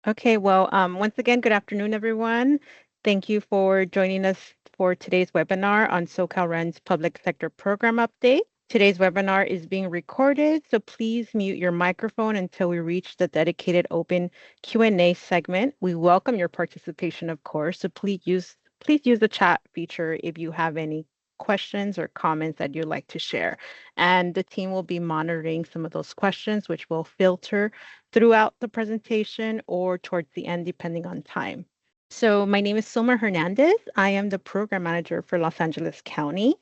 Okay, well, once again, good afternoon, everyone. Thank you for joining us for today's webinar on SoCalREN's Public Sector Program Update. Today's webinar is being recorded, so please mute your microphone until we reach the dedicated open Q&A segment. We welcome your participation, of course, so please use the chat feature if you have any questions or comments that you'd like to share. And the team will be monitoring some of those questions, which will filter throughout the presentation or towards the end, depending on time. So my name is Silmer Hernandez. I am the program manager for Los Angeles County.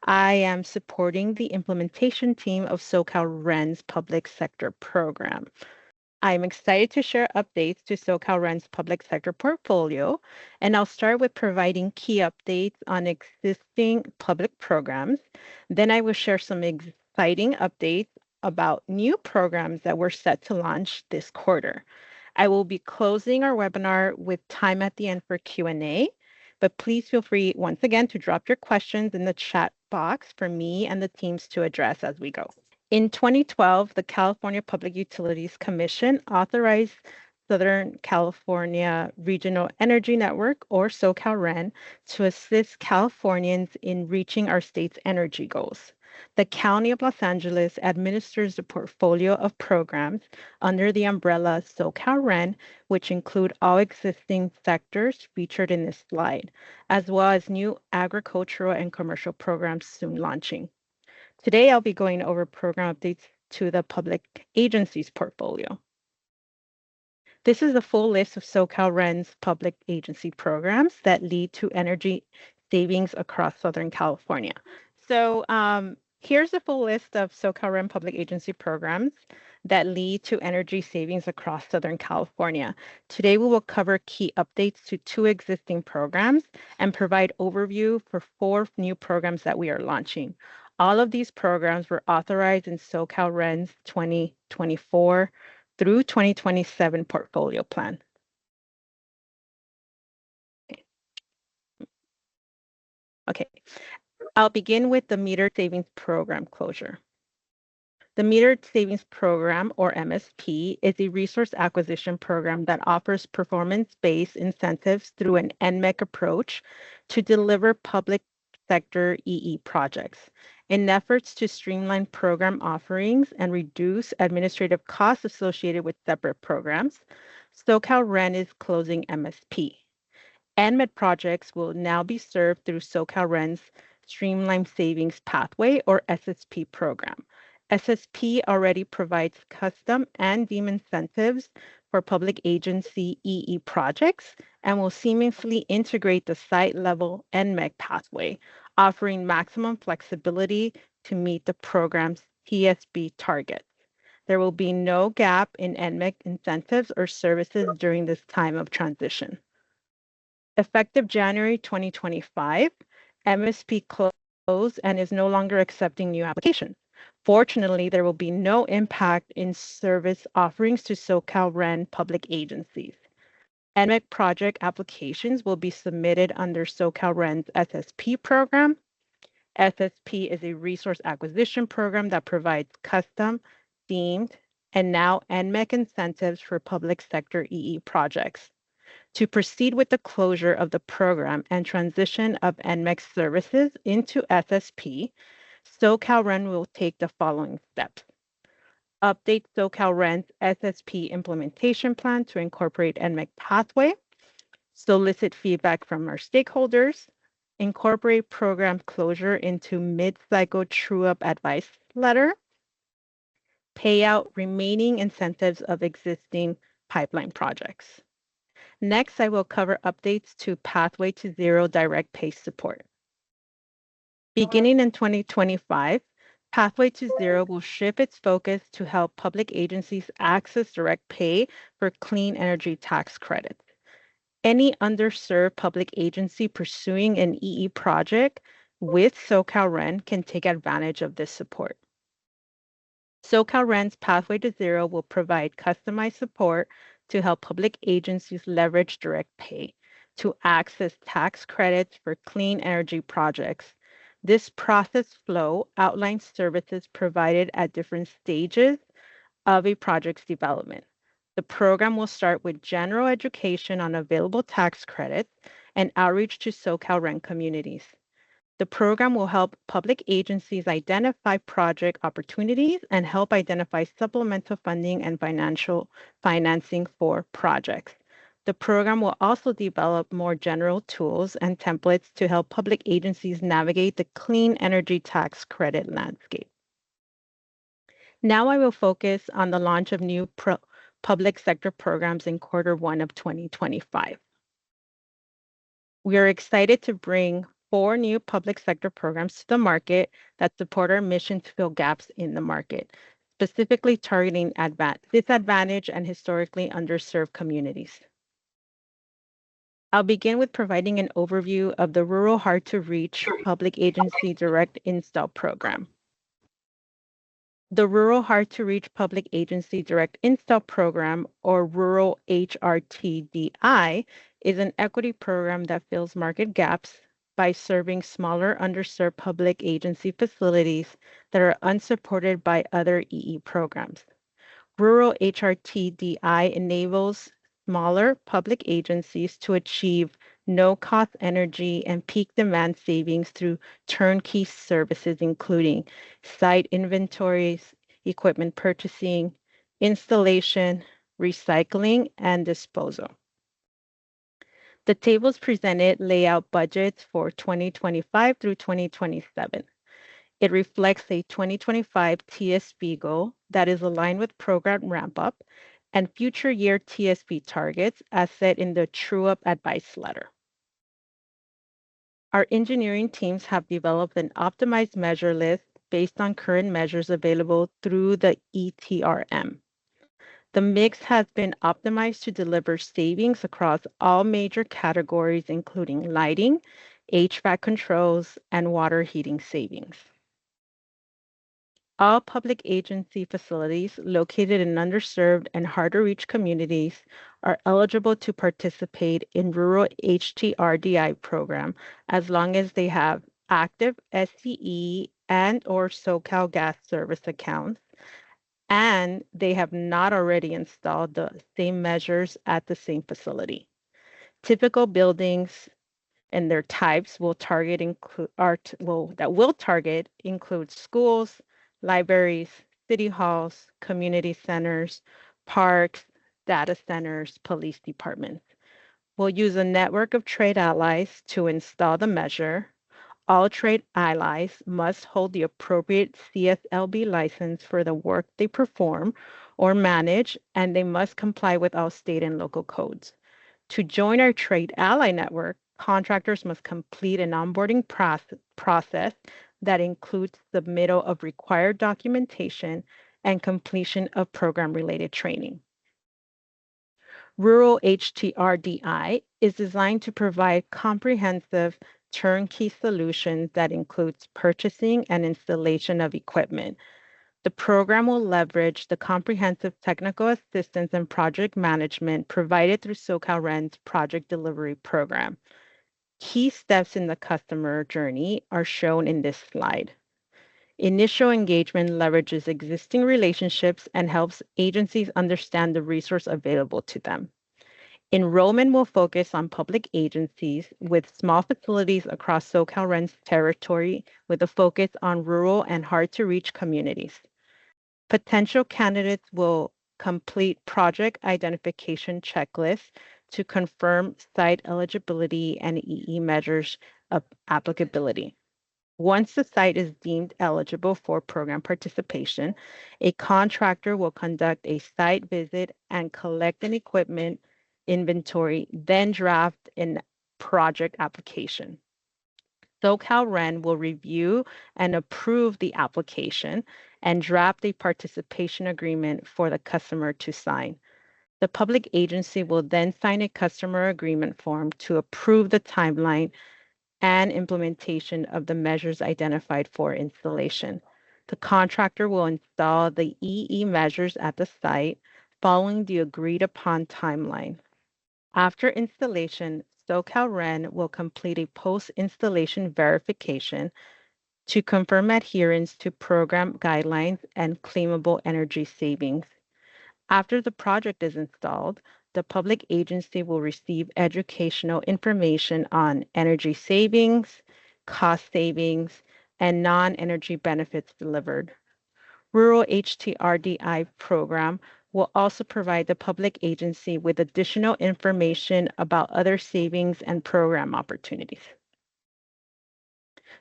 I am supporting the implementation team of SoCalREN's public sector program. I'm excited to share updates to SoCalREN's public sector portfolio, and I'll start with providing key updates on existing public programs. Then I will share some exciting updates about new programs that we're set to launch this quarter. I will be closing our webinar with time at the end for Q&A, but please feel free once again to drop your questions in the chat box for me and the teams to address as we go. In 2012, the California Public Utilities Commission authorized Southern California Regional Energy Network, or SoCalREN, to assist Californians in reaching our state's energy goals. The County of Los Angeles administers the portfolio of programs under the umbrella SoCalREN, which include all existing sectors featured in this slide, as well as new agricultural and commercial programs soon launching. Today, I'll be going over program updates to the public agencies portfolio. This is the full list of SoCalREN's public agency programs that lead to energy savings across Southern California. So here's the full list of SoCalREN public agency programs that lead to energy savings across Southern California. Today, we will cover key updates to 2 existing programs and provide overview for 4 new programs that we are launching. All of these programs were authorized in SoCalREN's 2024 through 2027 portfolio plan. Okay, I'll begin with the Metered Savings Program closure. The Metered Savings Program, or MSP, is a resource acquisition program that offers performance-based incentives through an NMEC approach to deliver public sector EE projects. In efforts to streamline program offerings and reduce administrative costs associated with separate programs, SoCalREN is closing MSP. NMED projects will now be served through SoCalREN's Streamlined Savings Pathway, or SSP program. SSP already provides custom and deemed incentives for public agency EE projects and will seamlessly integrate the site-level NMEG pathway, offering maximum flexibility to meet the program's TSB targets. There will be no gap in NMEG incentives or services during this time of transition. Effective January 2025, MSP closed and is no longer accepting new applications. Fortunately, there will be no impact in service offerings to SoCalREN public agencies. NMEC project applications will be submitted under SoCalREN's SSP program. SSP is a resource acquisition program that provides custom, deemed, and now NMEC incentives for public sector EE projects. To proceed with the closure of the program and transition of NMEC services into SSP, SoCalREN will take the following steps. Update SoCalREN's SSP implementation plan to incorporate NMEC pathway, solicit feedback from our stakeholders, incorporate program closure into mid-cycle true-up advice letter, pay out remaining incentives of existing pipeline projects. Next, I will cover updates to Pathway to Zero direct pay support. Beginning in 2025, Pathway to Zero will shift its focus to help public agencies access direct pay for clean energy tax credits. Any underserved public agency pursuing an EE project with SoCalREN can take advantage of this support. SoCalREN's Pathway to Zero will provide customized support to help public agencies leverage direct pay to access tax credits for clean energy projects. This process flow outlines services provided at different stages of a project's development. The program will start with general education on available tax credits and outreach to SoCalREN communities. The program will help public agencies identify project opportunities and help identify supplemental funding and financial financing for projects. The program will also develop more general tools and templates to help public agencies navigate the clean energy tax credit landscape. Now I will focus on the launch of new public sector programs in Q1 of 2025. We are excited to bring 4 new public sector programs to the market that support our mission to fill gaps in the market, specifically targeting disadvantaged and historically underserved communities. I'll begin with providing an overview of the Rural Hard to Reach Public Agency Direct Install Program. The Rural Hard to Reach Public Agency Direct Install Program, or Rural HRTDI, is an equity program that fills market gaps by serving smaller, underserved public agency facilities that are unsupported by other EE programs. Rural HRTDI enables smaller public agencies to achieve no-cost energy and peak demand savings through turnkey services, including site inventories, equipment purchasing, installation, recycling, and disposal. The tables presented lay out budgets for 2025 through 2027. It reflects a 2025 TSB goal that is aligned with program ramp-up and future year TSB targets as set in the true-up advice letter. Our engineering teams have developed an optimized measure list based on current measures available through the ETRM. The mix has been optimized to deliver savings across all major categories, including lighting, HVAC controls, and water heating savings. All public agency facilities located in underserved and hard-to-reach communities are eligible to participate in Rural HTRDI program as long as they have active SCE and/or SoCal Gas Service accounts, and they have not already installed the same measures at the same facility. Typical buildings and their types will target include schools, libraries, city halls, community centers, parks, data centers, police departments. We'll use a network of trade allies to install the measure. All trade allies must hold the appropriate CSLB license for the work they perform or manage, and they must comply with all state and local codes. To join our trade ally network, contractors must complete an onboarding process that includes submittal of required documentation and completion of program-related training. Rural HTRDI is designed to provide comprehensive turnkey solutions that includes purchasing and installation of equipment. The program will leverage the comprehensive technical assistance and project management provided through SoCalREN's project delivery program. Key steps in the customer journey are shown in this slide. Initial engagement leverages existing relationships and helps agencies understand the resource available to them. Enrollment will focus on public agencies with small facilities across SoCalREN's territory with a focus on rural and hard-to-reach communities. Potential candidates will complete project identification checklists to confirm site eligibility and EE measures of applicability. Once the site is deemed eligible for program participation, a contractor will conduct a site visit and collect an equipment inventory, then draft a project application. SoCalREN will review and approve the application and draft a participation agreement for the customer to sign. The public agency will then sign a customer agreement form to approve the timeline and implementation of the measures identified for installation. The contractor will install the EE measures at the site following the agreed upon timeline. After installation, SoCalREN will complete a post-installation verification to confirm adherence to program guidelines and claimable energy savings. After the project is installed, the public agency will receive educational information on energy savings, cost savings, and non-energy benefits delivered. Rural HTRDI program will also provide the public agency with additional information about other savings and program opportunities.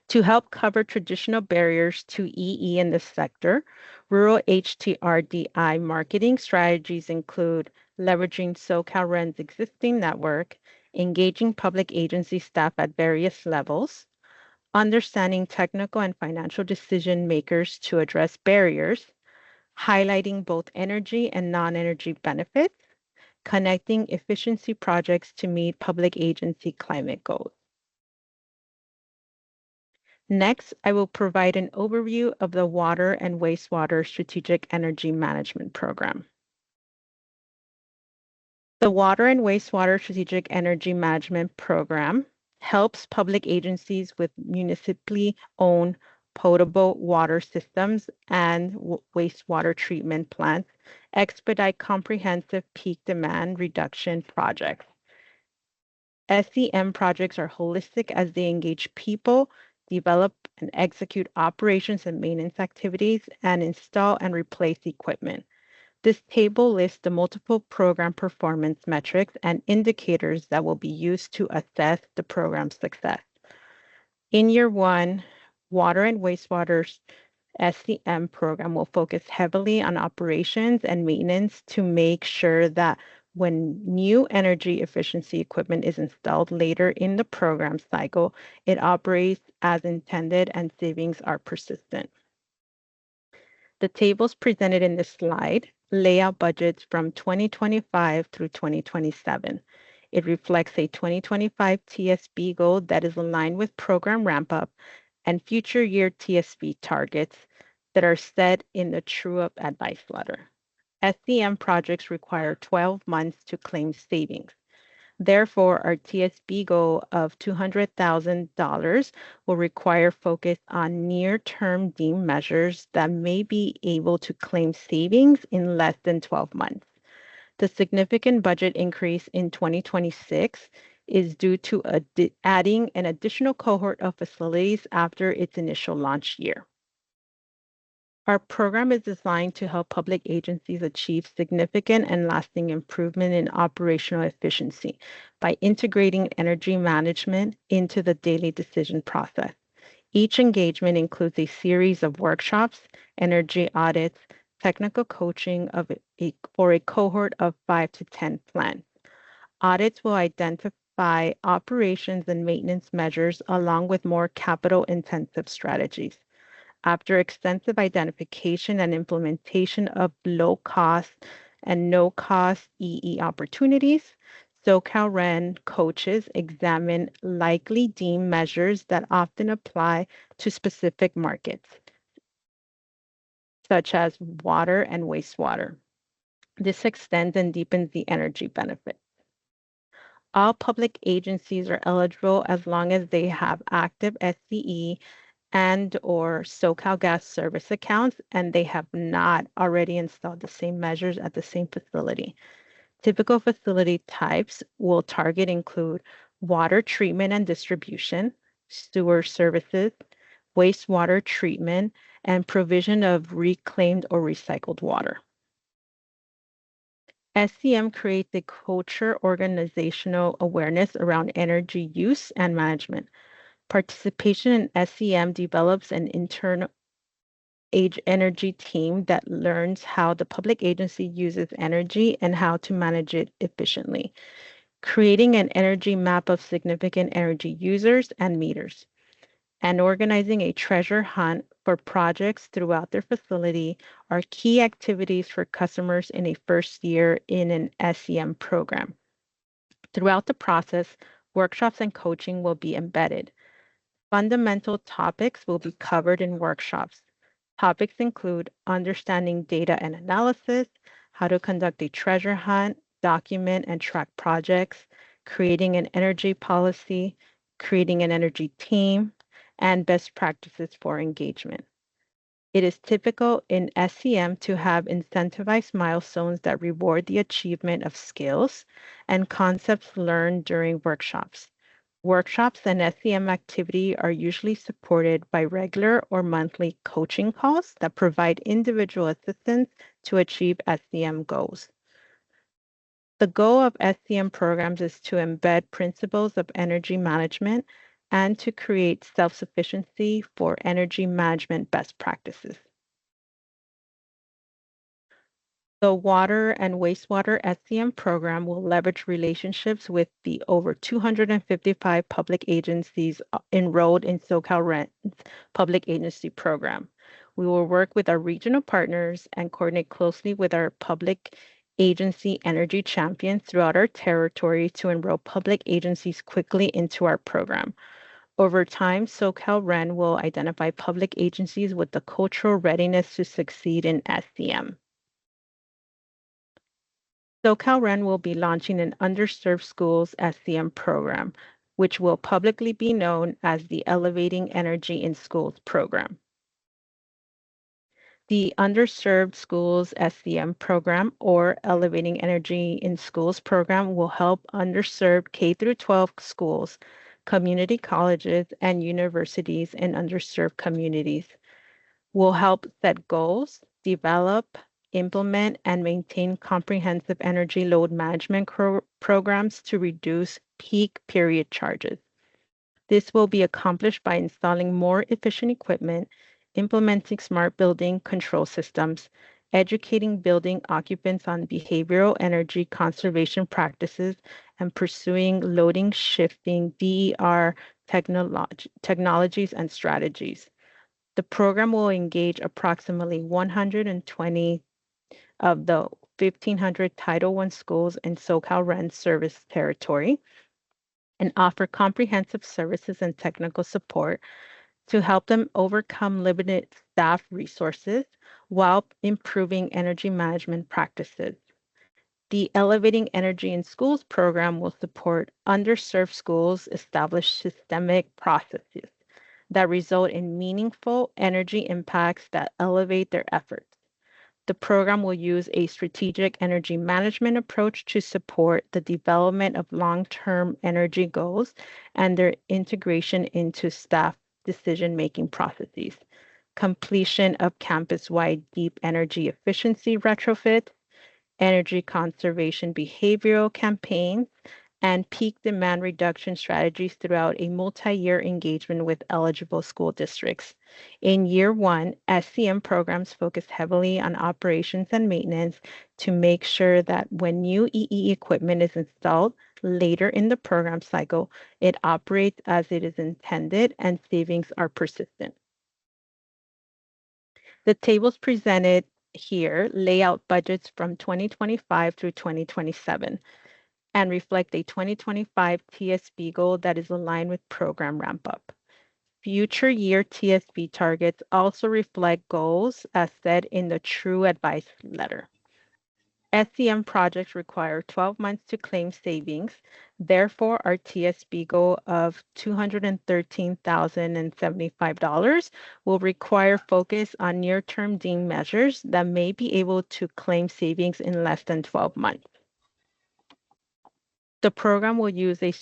To help cover traditional barriers to EE in this sector, rural HTRDI marketing strategies include leveraging SoCalREN's existing network, engaging public agency staff at various levels, understanding technical and financial decision makers to address barriers, highlighting both energy and non-energy benefits, connecting efficiency projects to meet public agency climate goals. Next, I will provide an overview of the Water and Wastewater Strategic Energy Management Program. The Water and Wastewater Strategic Energy Management Program helps public agencies with municipally owned potable water systems and wastewater treatment plants expedite comprehensive peak demand reduction projects. SEM projects are holistic as they engage people, develop and execute operations and maintenance activities, and install and replace equipment. This table lists the multiple program performance metrics and indicators that will be used to assess the program's success. In year one, water and wastewater SCM program will focus heavily on operations and maintenance to make sure that when new energy efficiency equipment is installed later in the program cycle, it operates as intended and savings are persistent. The tables presented in this slide lay out budgets from 2025 through 2027. It reflects a 2025 TSB goal that is aligned with program ramp up and future year TSB targets that are set in the true-up advice letter. SCM projects require 12 months to claim savings. Therefore, our TSB goal of $200,000 will require focus on near-term deemed measures that may be able to claim savings in less than 12 months. The significant budget increase in 2026 is due to adding an additional cohort of facilities after its initial launch year. Our program is designed to help public agencies achieve significant and lasting improvement in operational efficiency by integrating energy management into the daily decision process. Each engagement includes a series of workshops, energy audits, technical coaching for a cohort of 5 to 10 plants. Audits will identify operations and maintenance measures along with more capital-intensive strategies. After extensive identification and implementation of low-cost and no-cost EE opportunities, SoCalREN coaches examine likely deemed measures that often apply to specific markets, such as water and wastewater. This extends and deepens the energy benefit. All public agencies are eligible as long as they have active SCE and or SoCalGas service accounts, and they have not already installed the same measures at the same facility. Typical facility types will target include water treatment and distribution, sewer services, wastewater treatment, and provision of reclaimed or recycled water. SCM creates a culture organizational awareness around energy use and management. Participation in SCM develops an internal energy team that learns how the public agency uses energy and how to manage it efficiently, creating an energy map of significant energy users and meters, and organizing a treasure hunt for projects throughout their facility are key activities for customers in a first year in an SCM program. Throughout the process, workshops and coaching will be embedded. Fundamental topics will be covered in workshops. Topics include understanding data and analysis, how to conduct a treasure hunt, document and track projects, creating an energy policy, creating an energy team, and best practices for engagement. It is typical in SCM to have incentivized milestones that reward the achievement of skills and concepts learned during workshops. Workshops and SCM activity are usually supported by regular or monthly coaching calls that provide individual assistance to achieve SCM goals. The goal of SCM programs is to embed principles of energy management and to create self-sufficiency for energy management best practices. The water and wastewater SCM program will leverage relationships with the over 255 public agencies enrolled in SoCalREN's public agency program. We will work with our regional partners and coordinate closely with our public agency energy champions throughout our territory to enroll public agencies quickly into our program. Over time, SoCalREN will identify public agencies with the cultural readiness to succeed in SCM. SoCalREN will be launching an underserved schools SCM program, which will publicly be known as the Elevating Energy in Schools program. The Underserved Schools SCM program, or Elevating Energy in Schools program, will help underserved K through 12 schools, community colleges, and universities in underserved communities. Will help set goals, develop, implement, and maintain comprehensive energy load management programs to reduce peak period charges. This will be accomplished by installing more efficient equipment, implementing smart building control systems, educating building occupants on behavioral energy conservation practices, and pursuing loading shifting DER technologies and strategies. The program will engage approximately 120 of the 1,500 Title I schools in SoCalREN service territory and offer comprehensive services and technical support to help them overcome limited staff resources while improving energy management practices. The Elevating Energy in Schools program will support underserved schools, establish systemic processes that result in meaningful energy impacts that elevate their efforts. The program will use a strategic energy management approach to support the development of long-term energy goals and their integration into staff decision-making processes, completion of campus-wide deep energy efficiency retrofits, energy conservation behavioral campaigns, and peak demand reduction strategies throughout a multi-year engagement with eligible school districts. In year one, SCM programs focus heavily on operations and maintenance to make sure that when new EE equipment is installed later in the program cycle, it operates as it is intended and savings are persistent. The tables presented here lay out budgets from 2025 through 2027 and reflect a 2025 TSB goal that is aligned with program ramp up. Future year TSB targets also reflect goals as set in the True Advice letter. SCM projects require 12 months to claim savings. Therefore, our TSB goal of $213,075 will require focus on near-term deemed measures that may be able to claim savings in less than 12 months. The program will use a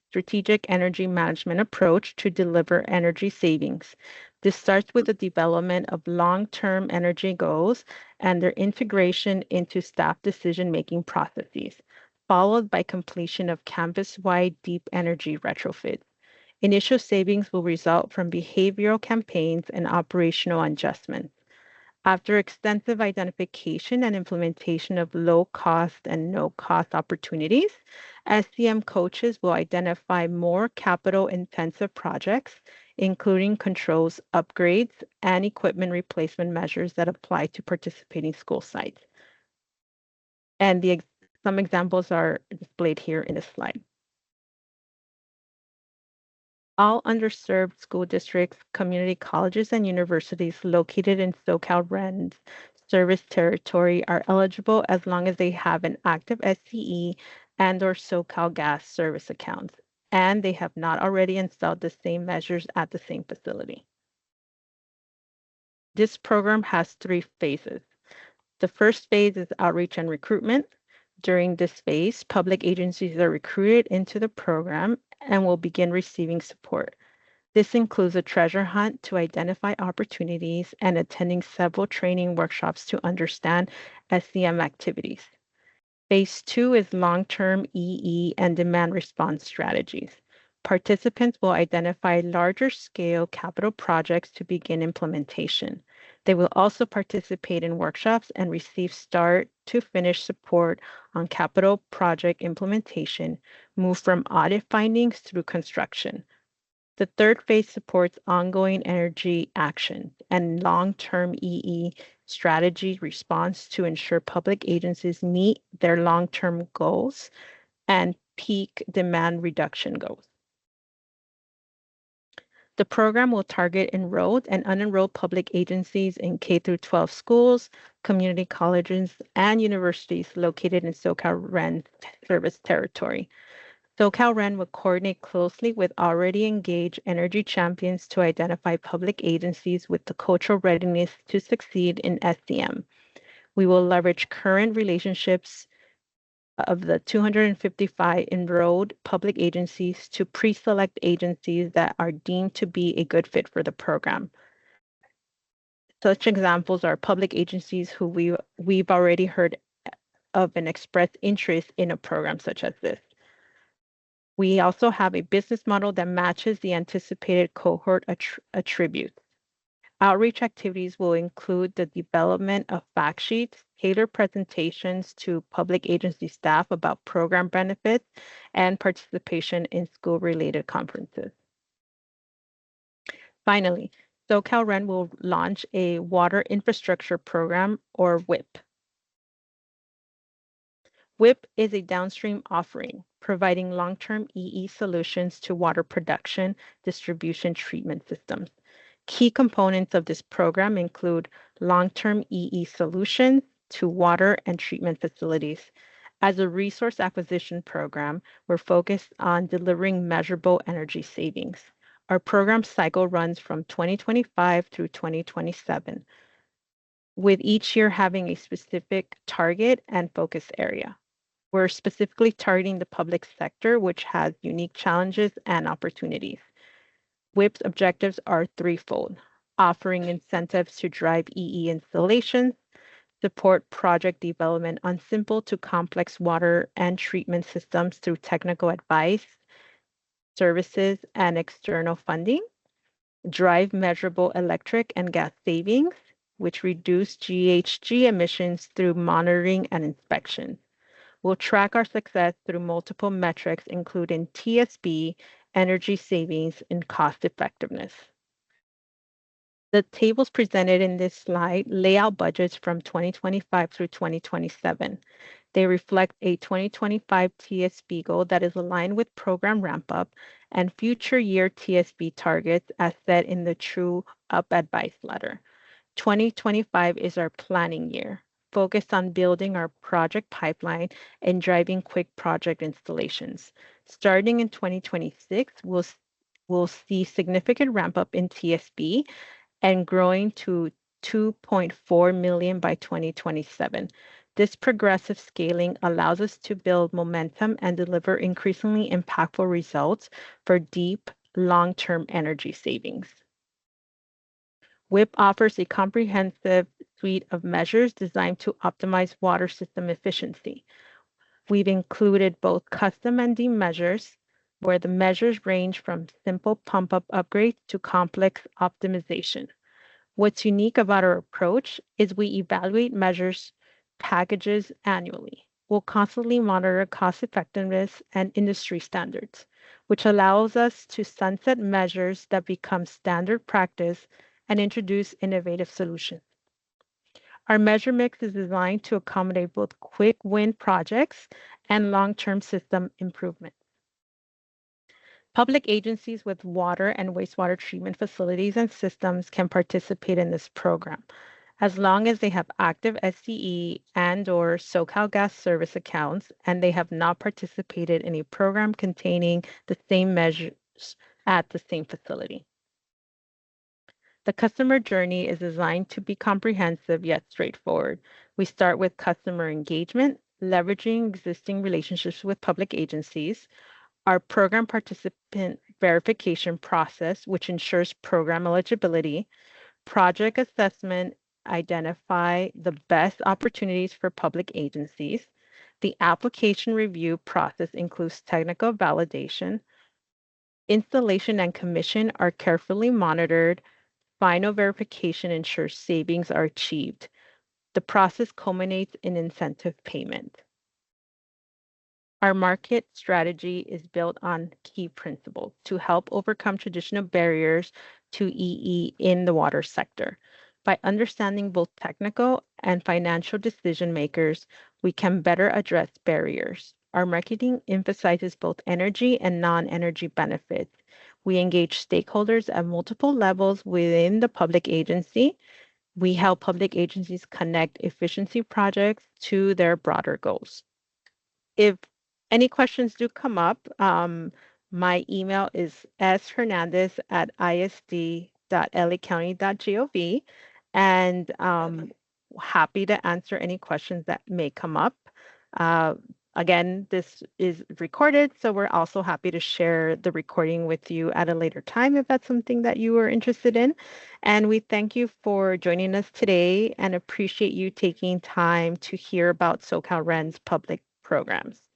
strategic energy management approach to deliver energy savings. This starts with the development of long-term energy goals and their integration into staff decision-making processes, followed by completion of campus-wide deep energy retrofits. Initial savings will result from behavioral campaigns and operational adjustments. After extensive identification and implementation of low cost and no cost opportunities, SCM coaches will identify more capital intensive projects, including controls upgrades and equipment replacement measures that apply to participating school sites. And some examples are displayed here in this slide. All underserved school districts, community colleges, and universities located in SoCalREN's service territory are eligible as long as they have an active SCE and/or SoCalGas service accounts, and they have not already installed the same measures at the same facility. This program has three phases. The first phase is outreach and recruitment. During this phase, public agencies are recruited into the program and will begin receiving support. This includes a treasure hunt to identify opportunities and attending several training workshops to understand SCM activities. Phase two is long-term EE and demand response strategies. Participants will identify larger scale capital projects to begin implementation. They will also participate in workshops and receive start to finish support on capital project implementation, move from audit findings through construction. The third phase supports ongoing energy action and long-term EE strategy response to ensure public agencies meet their long-term goals and peak demand reduction goals. The program will target enrolled and unenrolled public agencies in K through 12 schools, community colleges, and universities located in SoCalREN service territory. SoCalREN will coordinate closely with already engaged energy champions to identify public agencies with the cultural readiness to succeed in SCM. We will leverage current relationships of the 255 enrolled public agencies to pre-select agencies that are deemed to be a good fit for the program. Such examples are public agencies who we've already heard of and expressed interest in a program such as this. We also have a business model that matches the anticipated cohort attributes. Outreach activities will include the development of fact sheets, tailored presentations to public agency staff about program benefits, and participation in school-related conferences. Finally, SoCalREN will launch a Water Infrastructure Program, or WIP. WIP is a downstream offering, providing long-term EE solutions to water production, distribution, treatment systems. Key components of this program include long-term EE solutions to water and treatment facilities. As a resource acquisition program, we're focused on delivering measurable energy savings. Our program cycle runs from 2025 through 2027, with each year having a specific target and focus area. We're specifically targeting the public sector, which has unique challenges and opportunities. WIP's objectives are threefold: offering incentives to drive EE installations, support project development on simple to complex water and treatment systems through technical advice, services, and external funding, drive measurable electric and gas savings, which reduce GHG emissions through monitoring and inspection. We'll track our success through multiple metrics, including TSB, energy savings, and cost effectiveness. The tables presented in this slide lay out budgets from 2025 through 2027. They reflect a 2025 TSB goal that is aligned with program ramp-up and future year TSB targets as set in the True Up Advice letter. 2025 is our planning year, focused on building our project pipeline and driving quick project installations. Starting in 2026, we'll see significant ramp up in TSB and growing to 2.4 million by 2027. This progressive scaling allows us to build momentum and deliver increasingly impactful results for deep, long-term energy savings. WIP offers a comprehensive suite of measures designed to optimize water system efficiency. We've included both custom and deemed measures, where the measures range from simple pump-up upgrades to complex optimization. What's unique about our approach is we evaluate measures packages annually. We'll constantly monitor cost effectiveness and industry standards, which allows us to sunset measures that become standard practice and introduce innovative solutions. Our measure mix is designed to accommodate both quick win projects and long-term system improvement. Public agencies with water and wastewater treatment facilities and systems can participate in this program, as long as they have active SCE and/or SoCalGas service accounts and they have not participated in a program containing the same measures at the same facility. The customer journey is designed to be comprehensive yet straightforward. We start with customer engagement, leveraging existing relationships with public agencies, our program participant verification process, which ensures program eligibility, project assessment, identify the best opportunities for public agencies. The application review process includes technical validation. Installation and commission are carefully monitored. Final verification ensures savings are achieved. The process culminates in incentive payment. Our market strategy is built on key principles to help overcome traditional barriers to EE in the water sector. By understanding both technical and financial decision makers, we can better address barriers. Our marketing emphasizes both energy and non energy benefits. We engage stakeholders at multiple levels within the public agency. We help public agencies connect efficiency projects to their broader goals. If any questions do come up, my email is shernandez@isd.lacounty.gov, and happy to answer any questions that may come up. Uh, Again, this is recorded, so we're also happy to share the recording with you at a later time if that's something that you are interested in. And we thank you for joining us today and appreciate you taking time to hear about SoCalREN's public programs.